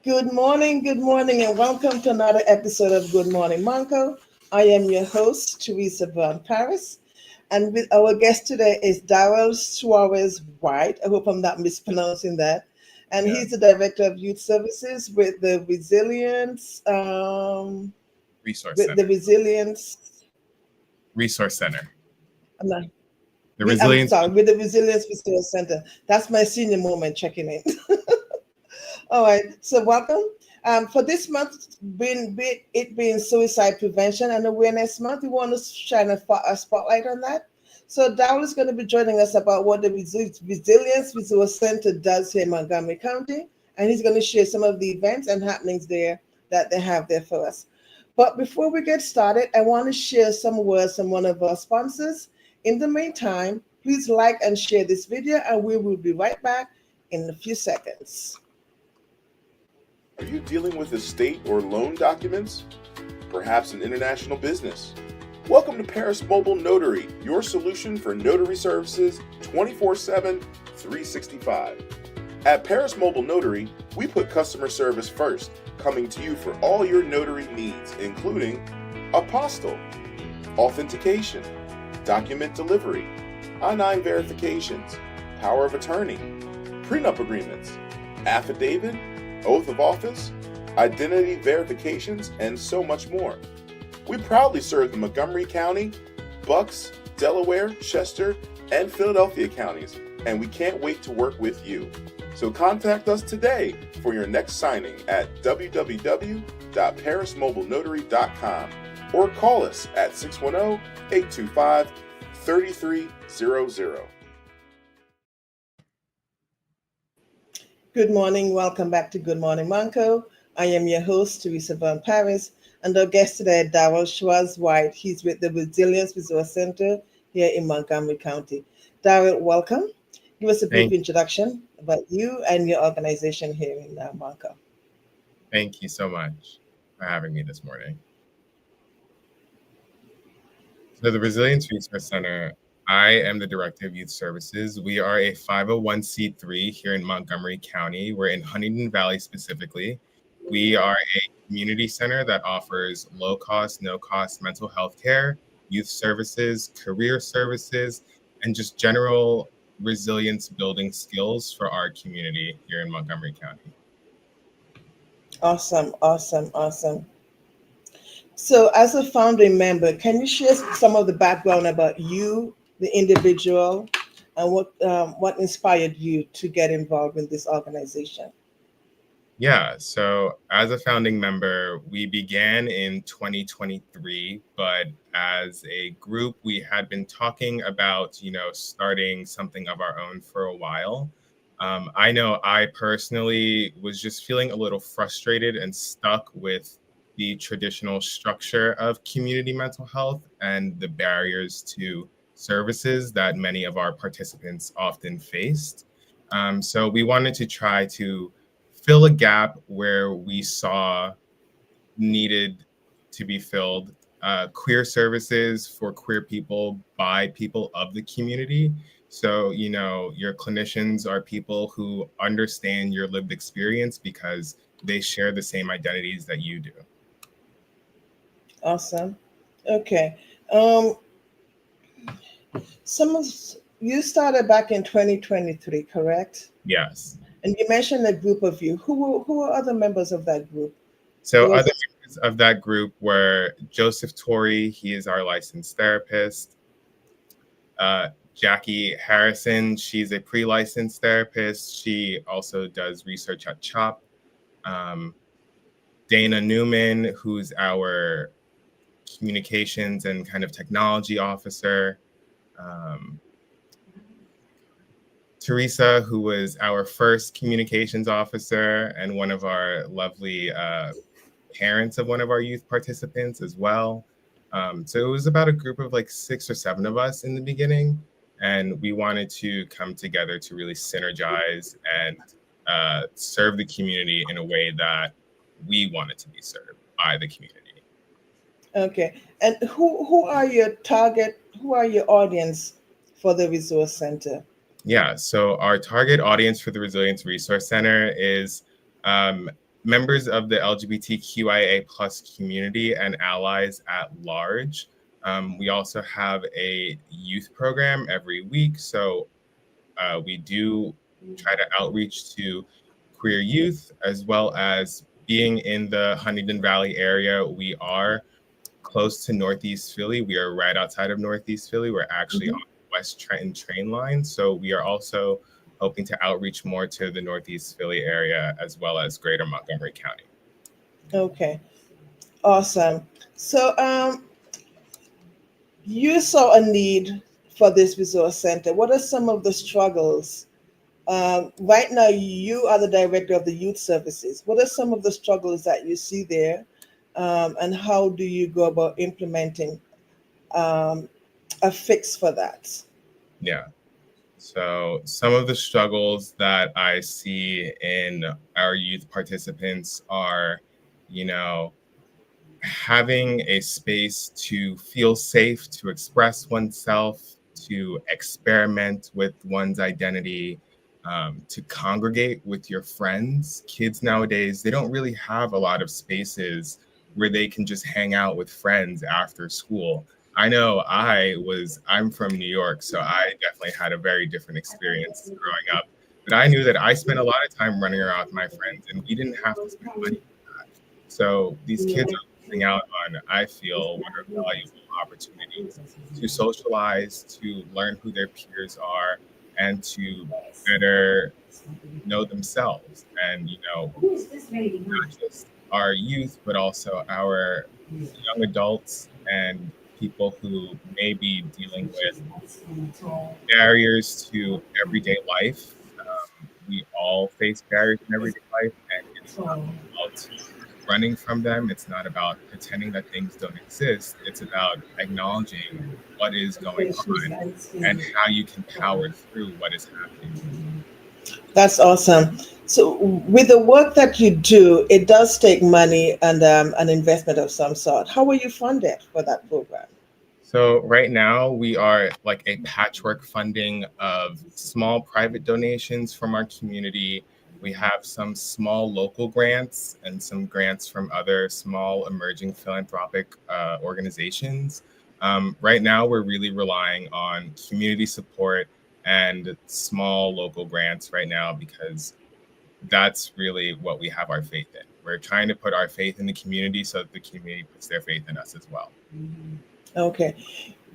good morning, and welcome to another episode of Good Morning Montco. I am your host, Teresa Von Paris, and with our guest today is Darrell Suarez White. I hope I'm not mispronouncing that. And Yeah, he's the Director of Youth Services resource with the center. Resilience, Resource center. I'm, not, The I'm resilience. sorry, with the Resilience Resource Center. That's my senior moment checking in. All right, so welcome. For this month, it being Suicide Prevention and Awareness Month, we want to shine a spotlight on that. So Darrell is going to be joining us about what the Resilience Resource Center does here in Montgomery County, and he's going to share some of the events and happenings there that they have there for us. But before we get started, I want to share some words from one of our sponsors. In the meantime, please like and share this video, and we will be right back in a few seconds. Are you dealing with estate or loan documents? Perhaps an international business? Welcome to Paris Mobile Notary, your solution for notary services 24/7, 365. At Paris Mobile Notary, we put customer service first, coming to you for all your notary needs, including apostille, authentication, document delivery, I-9 verifications, power of attorney, prenup agreements, affidavit, oath of office, identity verifications, and so much more. We proudly serve the Montgomery County, Bucks, Delaware, Chester, and Philadelphia counties, and we can't wait to work with you. So contact us today for your next signing at www.parismobilenotary.com or call us at 610-825-3300. Good morning. Welcome back to Good Morning Montco. I am your host, Teresa Von Paris, and our guest today, Darrell Schwartz White. He's with the Resilience Resource Center here in Montgomery County. Darrell, welcome. Give us a brief Thank, introduction about you and your organization here in Montco. thank you so much for having me this morning. So the Resilience Resource Center, I am the Director of Youth Services. We are a 501c3 here in Montgomery County. We're in Huntington Valley specifically. We are a community center that offers low cost, no cost mental health care, youth services, career services, and just general resilience building skills for our community here in Montgomery County. Awesome, awesome, awesome. So, as a founding member, can you share some of the background about you, the individual, and what inspired you to get involved in this organization? Yeah, so as a founding member, we began in 2023, but as a group, we had been talking about, starting something of our own for a while. I know I personally was just feeling a little frustrated and stuck with the traditional structure of community mental health and the barriers to services that many of our participants often faced. So we wanted to try to fill a gap where we saw needed to be filled. Queer services for queer people by people of the community. So, your clinicians are people who understand your lived experience because they share the same identities that you do. Awesome. Okay. Um, some of you started back in 2023, correct? Yes. And you mentioned a group of you. Who are other members of that group? So, Was other it members of that group were Joseph Torrey, he is our licensed therapist. Jackie Harrison, she's a pre-licensed therapist. She also does research at CHOP. Um, Dana Newman, who's our communications and kind of technology officer. Um, Teresa, who was our first communications officer and one of our lovely parents of one of our youth participants as well. So it was about a group of like 6 or 7 of us in the beginning, and we wanted to come together to really synergize and serve the community in a way that we wanted to be served by the community. okay? And who are your target? Who are your audience for the resource center? Yeah, so our target audience for the Resilience Resource Center is members of the LGBTQIA plus community and allies at large. We also have a youth program every week. So we do try to outreach to queer youth, as well as being in the Huntingdon Valley area. We are close to Northeast Philly. We are right outside of Northeast Philly. We're actually on the West Trenton train line. So we are also hoping to outreach more to the Northeast Philly area, as well as greater Montgomery County. Okay, awesome. So you saw a need for this resource center. What are some of the struggles? Right now, you are the director of the youth services. What are some of the struggles that you see there, and how do you go about implementing a fix for that? Yeah. So some of the struggles that I see in our youth participants are, you know, having a space to feel safe, to express oneself, to experiment with one's identity, to congregate with your friends. Kids nowadays, they don't really have a lot of spaces where they can just hang out with friends after school. I know I'm from New York, so I definitely had a very different experience growing up. But I knew that I spent a lot of time running around with my friends, and we didn't have to spend money for that. So these kids are missing out on, I feel, what are valuable opportunities to socialize, to learn who their peers are, and to better know themselves. And, not just our youth, but also our young adults and people who may be dealing with barriers to everyday life. We all face barriers in everyday life, and it's not about running from them. It's not about pretending that things don't exist. It's about acknowledging what is going on and how you can power through what is happening. That's awesome. So, with the work that you do, it does take money and an investment of some sort. How were you funded for that program? So right now we are like a patchwork funding of small private donations from our community. We have some small local grants and some grants from other small emerging philanthropic organizations. Right now we're really relying on community support and small local grants right now, because that's really what we have our faith in. We're trying to put our faith in the community so that the community puts their faith in us as well. Okay.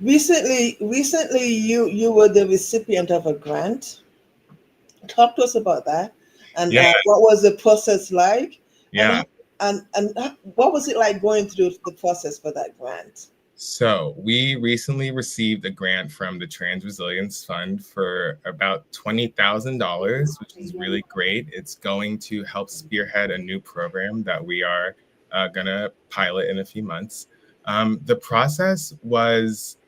Recently, you were the recipient of a grant. Talk to us about that, and Yeah, what was the process like, yeah. and what was it like going through the process for that grant? So we recently received a grant from the Trans Resilience Fund for about $20,000, which is really great. It's going to help spearhead a new program that we are going to pilot in a few months. The process was,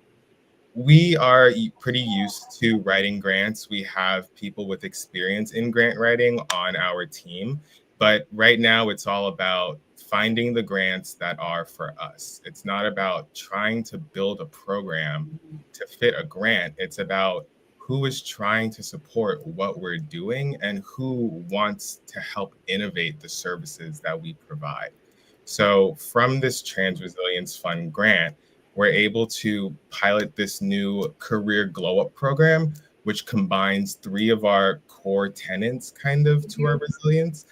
we are pretty used to writing grants. We have people with experience in grant writing on our team. But right now, it's all about finding the grants that are for us. It's not about trying to build a program to fit a grant. It's about who is trying to support what we're doing and who wants to help innovate the services that we provide. So from this Trans Resilience Fund grant, we're able to pilot this new career glow up program, which combines three of our core tenets kind of to our resilience.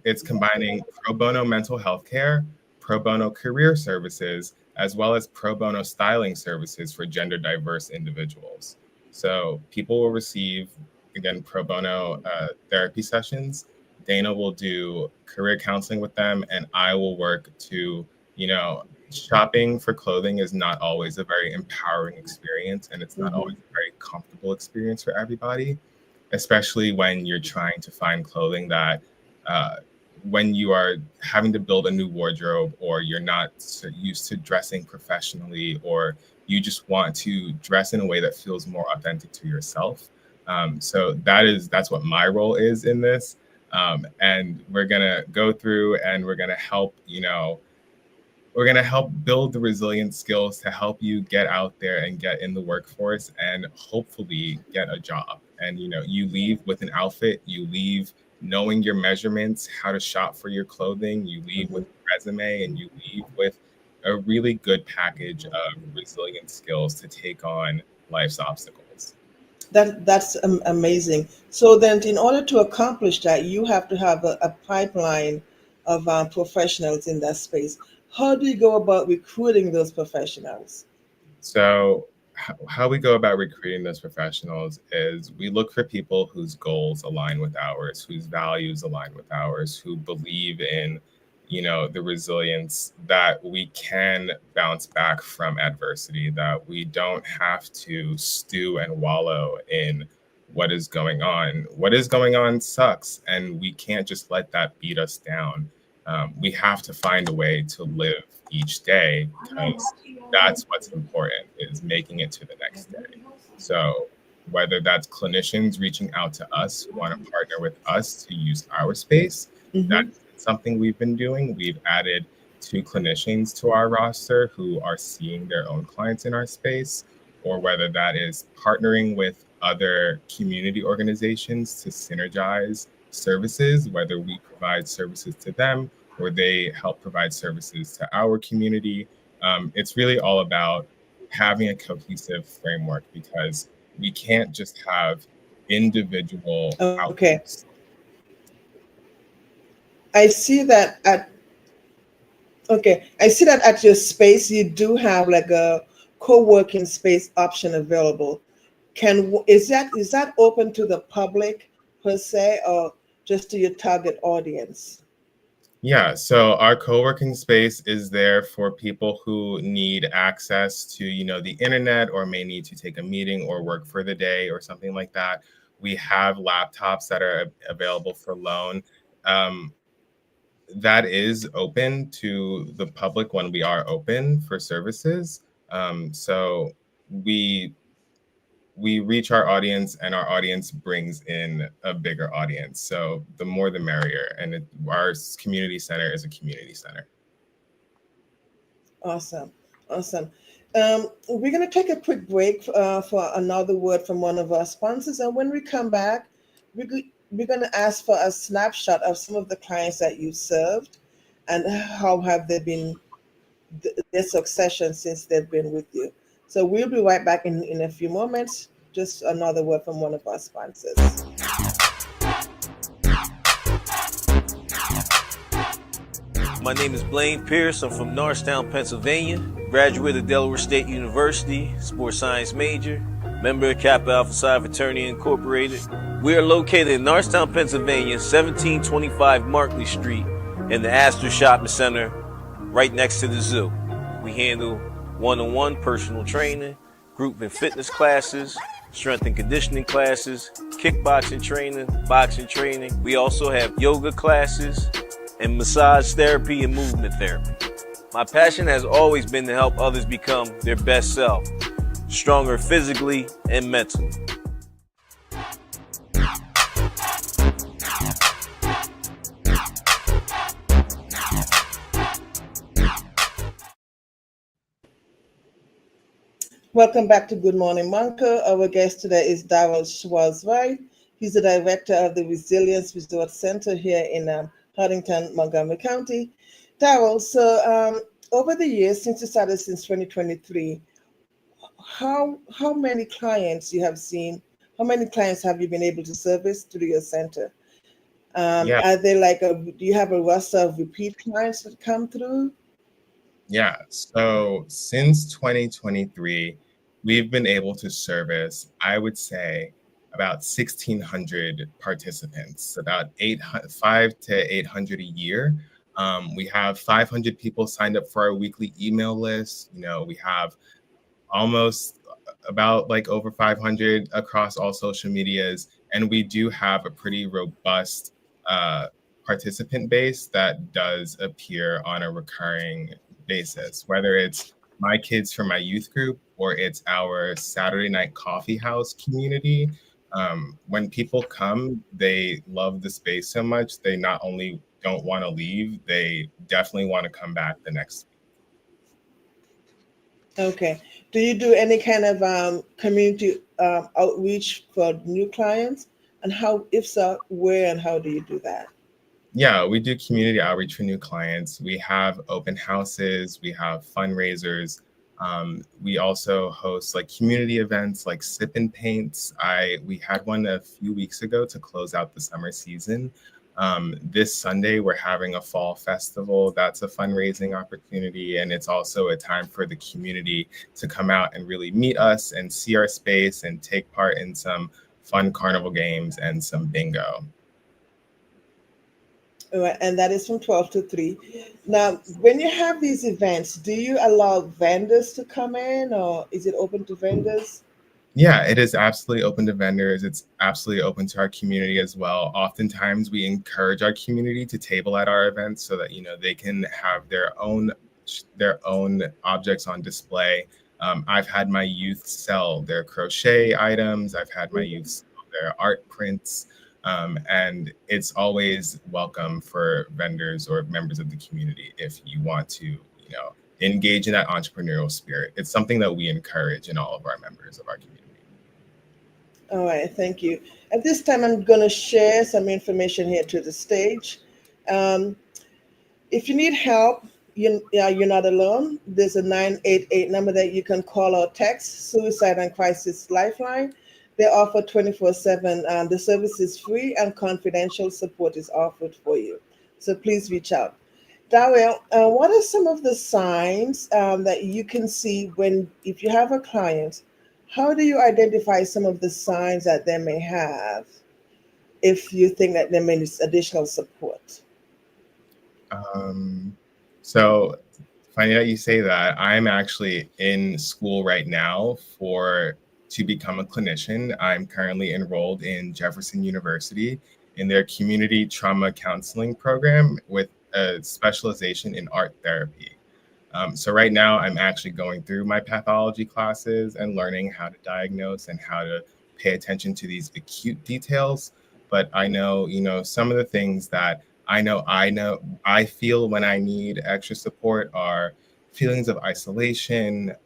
It's combining pro bono mental health care, pro bono career services, as well as pro bono styling services for gender diverse individuals. So people will receive, again, pro bono therapy sessions. Dana will do career counseling with them, and I will work to, shopping for clothing is not always a very empowering experience, and it's not always a very comfortable experience for everybody, especially when you're trying to find clothing that when you are having to build a new wardrobe, or you're not so used to dressing professionally, or you just want to dress in a way that feels more authentic to yourself. So that's what my role is in this. And we're gonna go through and we're gonna help, we're going to help build the resilient skills to help you get out there and get in the workforce and hopefully get a job. And, you leave with an outfit, you leave knowing your measurements, how to shop for your clothing. You leave with a resume and you leave with a really good package of resilient skills to take on life's obstacles. That's amazing. So then, in order to accomplish that, you have to have a pipeline of professionals in that space. How do you go about recruiting those professionals? So, how we go about recruiting those professionals is we look for people whose goals align with ours, whose values align with ours, who believe in, the resilience that we can bounce back from adversity, that we don't have to stew and wallow in what is going on. What is going on sucks, and we can't just let that beat us down. We have to find a way to live each day because that's what's important is making it to the next day. So whether that's clinicians reaching out to us who want to partner with us to use our space, Mm-hmm. that's something we've been doing. We've added 2 clinicians to our roster who are seeing their own clients in our space, or whether that is partnering with other community organizations to synergize services, whether we provide services to them or they help provide services to our community. It's really all about having a cohesive framework because we can't just have individual Okay. outputs. I see that at I see that at your space you do have like a co-working space option available. Is that open to the public per se, or just to your target audience? Yeah, so our co-working space is there for people who need access to, the internet or may need to take a meeting or work for the day or something like that. We have laptops that are available for loan. Um, that is open to the public when we are open for services. So we we reach our audience and our audience brings in a bigger audience. So the more the merrier. And our community center is a community center. Awesome, awesome. We're going to take a quick break for another word from one of our sponsors, and when we come back, we're going to ask for a snapshot of some of the clients that you served, and how have they been their succession since they've been with you. So we'll be right back in a few moments. Just another word from one of our sponsors. My name is Blaine Pierce. I'm from Norristown, Pennsylvania. Graduate of Delaware State University, sports science major, member of Kappa Alpha Psi Fraternity Incorporated. We are located in Norristown, Pennsylvania, 1725 Markley Street, in the Astor Shopping Center, right next to the zoo. We handle one-on-one personal training, group and fitness classes, strength and conditioning classes, kickboxing training, boxing training. We also have yoga classes and massage therapy and movement therapy. My passion has always been to help others become their best self, stronger physically and mentally. Welcome back to Good Morning Montco. Our guest today is Darrell Schwarzwright. He's the director of the Resilience Resort Center here in Huntington, Montgomery County. Darrell, so over the years, since you started since 2023, how many clients you have seen? How many clients have you been able to service through your center? Yeah. Are they like do you have a roster of repeat clients that come through? Yeah. So since 2023, we've been able to service, I would say, about 1,600 participants, about 5 to 800 a year. We have 500 people signed up for our weekly email list. We have almost about like over 500 across all social medias. And we do have a pretty robust participant base that does appear on a recurring basis, whether it's my kids from my youth group or it's our Saturday night coffee house community. When people come, they love the space so much, they not only don't want to leave, they definitely want to come back the next week. Okay. Do you do any kind of community outreach for new clients? And how, if so, where and how do you do that? Yeah, we do community outreach for new clients. We have open houses, we have fundraisers. We also host like community events like sip and paints. We had one a few weeks ago to close out the summer season. This Sunday we're having a fall festival. That's a fundraising opportunity, and it's also a time for the community to come out and really meet us and see our space and take part in some fun carnival games and some bingo. All right, and that is from 12 to 3. Now, when you have these events, do you allow vendors to come in or is it open to vendors? Yeah, it is absolutely open to vendors. It's absolutely open to our community as well. Oftentimes, we encourage our community to table at our events so that they can have their own objects on display. I've had my youth sell their crochet items. I've had my youth sell their art prints, and it's always welcome for vendors or members of the community if you want to, engage in that entrepreneurial spirit. It's something that we encourage in all of our members of our community. All right, thank you. At this time, I'm going to share some information here to the stage. Um, if you need help, you're not alone. There's a 988 number that you can call or text, Suicide and Crisis Lifeline. They offer 24/7. The service is free and confidential support is offered for you. So please reach out. Darrell, what are some of the signs that you can see if you have a client? How do you identify some of the signs that they may have if you think that they may need additional support? So funny that you say that. I'm actually in school right now to become a clinician. I'm currently enrolled in Jefferson University in their community trauma counseling program with a specialization in art therapy. So right now I'm actually going through my pathology classes and learning how to diagnose and how to pay attention to these acute details. But I know, some of the things that I feel when I need extra support are feelings of isolation,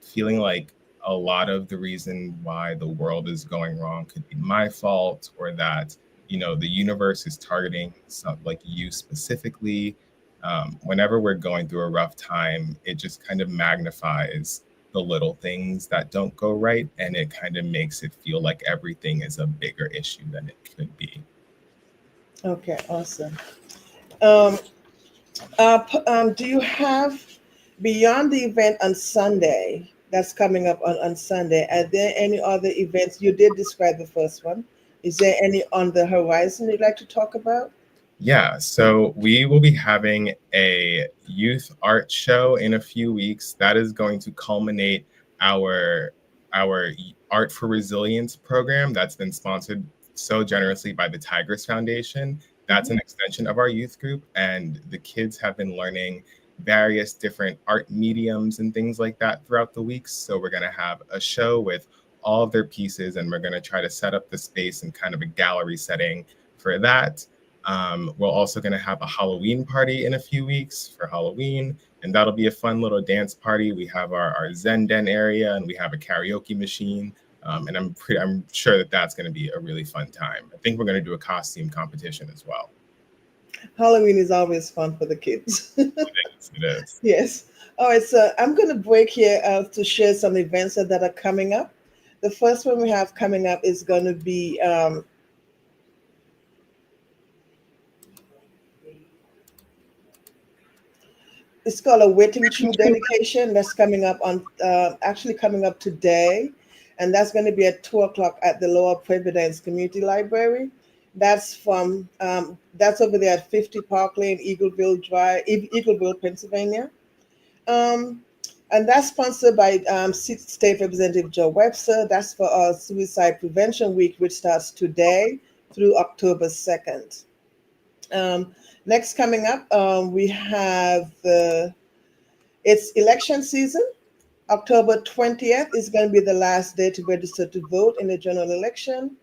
feeling like a lot of the reason why the world is going wrong could be my fault, or that, the universe is targeting some, like you specifically. Whenever we're going through a rough time, it just kind of magnifies the little things that don't go right, and it kind of makes it feel like everything is a bigger issue than it could be. Okay, awesome. Um, do you have, beyond the event on Sunday, that's coming up on Sunday, are there any other events? You did describe the first one. Is there any on the horizon you'd like to talk about? Yeah, so we will be having a youth art show in a few weeks. That is going to culminate our Art for Resilience program that's been sponsored so generously by the Tigris Foundation. That's an extension of our youth group, and the kids have been learning various different art mediums and things like that throughout the weeks. So we're going to have a show with all of their pieces, and we're going to try to set up the space in kind of a gallery setting for that. We're also going to have a Halloween party in a few weeks for Halloween, and that'll be a fun little dance party. We have our Zen Den area, and we have a karaoke machine, and I'm sure that that's going to be a really fun time. I think we're going to do a costume competition as well. Halloween is always fun for the kids. It is. Yes. All right, so I'm going to break here to share some events that are coming up. The first one we have coming up is going to be it's called a Waiting True dedication. That's coming up on actually coming up today, and that's going to be at 2 o'clock at the Lower Providence Community Library. That's that's over there at 50 Park Lane, Eagleville Drive, Eagleville, Pennsylvania. Um, and that's sponsored by State Representative Joe Webster. That's for our Suicide Prevention Week, which starts today through October 2nd. Next coming up, we have it's election season. October 20th is going to be the last day to register to vote in the general election.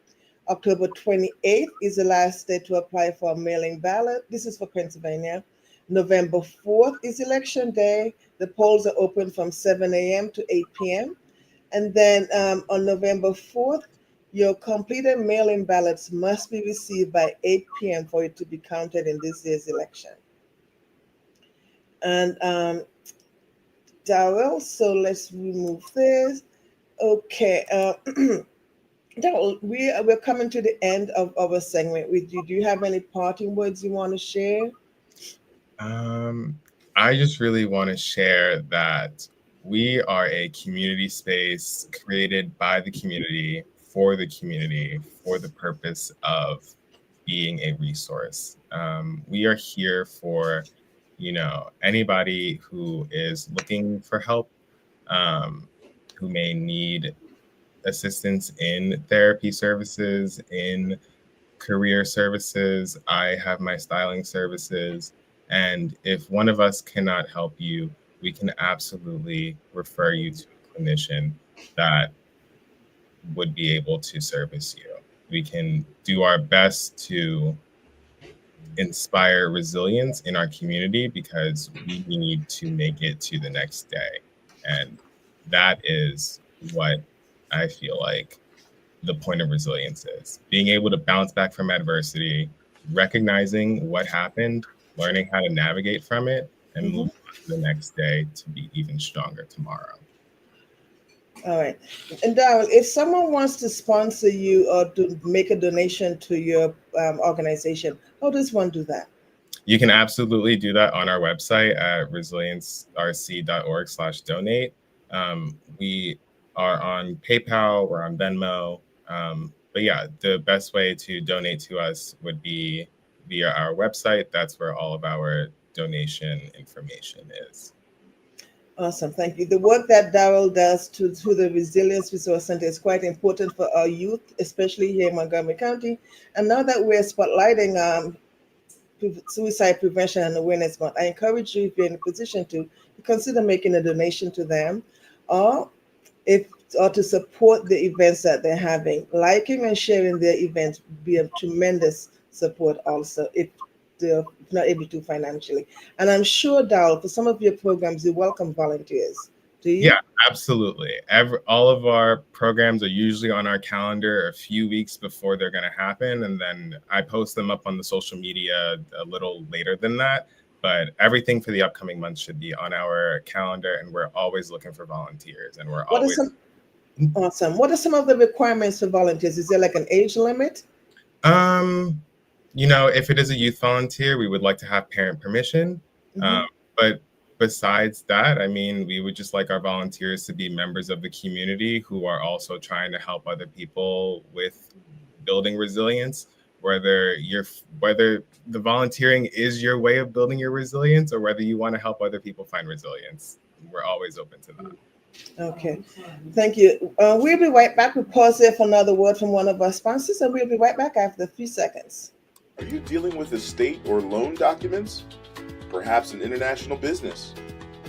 October 28th is the last day to apply for a mailing ballot. This is for Pennsylvania. November 4th is election day. The polls are open from 7 a.m. to 8 p.m. And then on November 4th, Your completed mail-in ballots must be received by 8 p.m. for it to be counted in this year's election. And Darrell, so let's remove this. Okay, Darrell, we're coming to the end of our segment with you. Do you have any parting words you want to share? I just really want to share that we are a community space created by the community, for the purpose of being a resource. We are here for, anybody who is looking for help, who may need assistance in therapy services, in career services. I have my styling services. And if one of us cannot help you, we can absolutely refer you to a clinician that would be able to service you. We can do our best to inspire resilience in our community because we need to make it to the next day. And that is what I feel like the point of resilience is: being able to bounce back from adversity, recognizing what happened, learning how to navigate from it, and move on to the next day to be even stronger tomorrow. All right. And Darrell, if someone wants to sponsor you or to make a donation to your organization, how does one do that? You can absolutely do that on our website at resiliencerc.org/donate. We are on PayPal, we're on Venmo. But yeah, the best way to donate to us would be via our website. That's where all of our donation information is. Awesome, thank you. The work that Darrell does to the Resilience Resource Center is quite important for our youth, especially here in Montgomery County. And now that we're spotlighting Suicide Prevention and Awareness Month, I encourage you, if you're in a position to consider making a donation to them, or to support the events that they're having. Liking and sharing their events would be a tremendous support also if they're not able to financially. And I'm sure, Darrell, for some of your programs, you welcome volunteers. Do you? Yeah, absolutely. All of our programs are usually on our calendar a few weeks before they're going to happen. And then I post them up on the social media a little later than that. But everything for the upcoming month should be on our calendar. And we're always looking for volunteers. And we're always... Awesome. What are some of the requirements for volunteers? Is there like an age limit? If it is a youth volunteer, we would like to have parent permission. But besides that, we would just like our volunteers to be members of the community who are also trying to help other people with building resilience, whether the volunteering is your way of building your resilience or whether you want to help other people find resilience. We're always open to that. Okay, thank you. We'll be right back. We'll pause there for another word from one of our sponsors, and we'll be right back after a few seconds. Are you dealing with estate or loan documents? Perhaps an international business?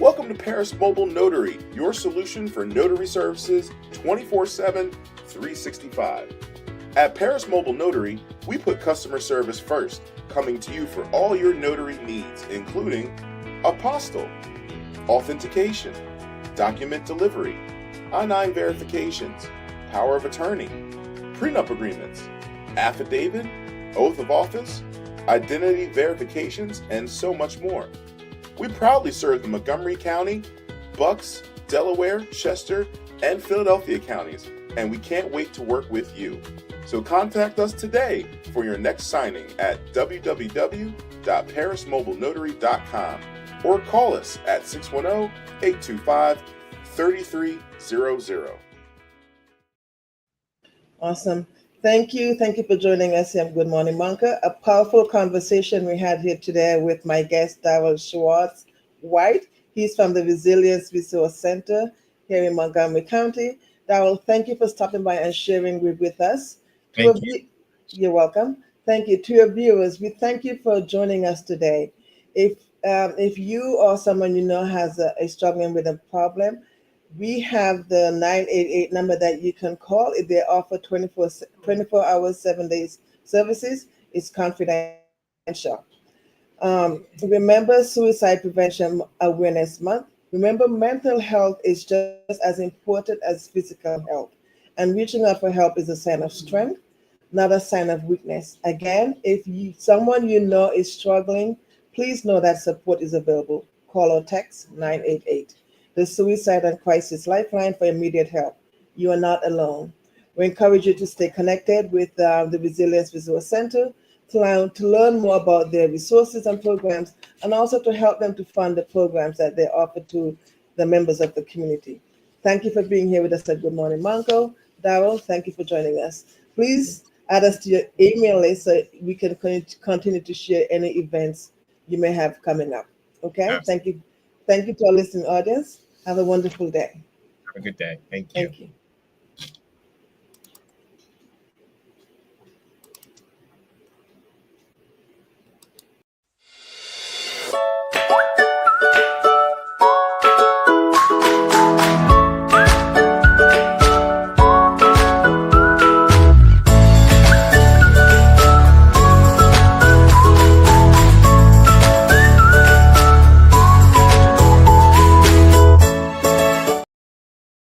Welcome to Paris Mobile Notary, your solution for notary services 24/7, 365. At Paris Mobile Notary, we put customer service first, coming to you for all your notary needs, including apostille, authentication, document delivery, I-9 verifications, power of attorney, prenup agreements, affidavit, oath of office, identity verifications, and so much more. We proudly serve the Montgomery County, Bucks, Delaware, Chester, and Philadelphia counties, and we can't wait to work with you. So contact us today for your next signing at www.parismobilenotary.com or call us at 610-825-3300. Awesome. Thank you. Thank you for joining us here on Good Morning Montco. A powerful conversation we had here today with my guest, Darrell Schwartz White. He's from the Resilience Resource Center here in Montgomery County. Darrell, thank you for stopping by and sharing with us. Thank you. You're welcome. Thank you. To your viewers, we thank you for joining us today. If you or someone you know has a struggling with a problem, we have the 988 number that you can call. If they offer 24 hours, 7 days services, it's confidential. Remember Suicide Prevention Awareness Month. Remember, mental health is just as important as physical health. And reaching out for help is a sign of strength, not a sign of weakness. Again, if someone you know is struggling, please know that support is available. Call or text 988, the Suicide and Crisis Lifeline, for immediate help. You are not alone. We encourage you to stay connected with the Resilience Resource Center to learn more about their resources and programs, and also to help them to fund the programs that they offer to the members of the community. Thank you for being here with us at Good Morning Montco. Darrell, thank you for joining us. Please add us to your email list so we can continue to share any events you may have coming up. Okay? Absolutely. Thank you. Thank you to our listening audience. Have a wonderful day. Have a good day. Thank you. Thank you.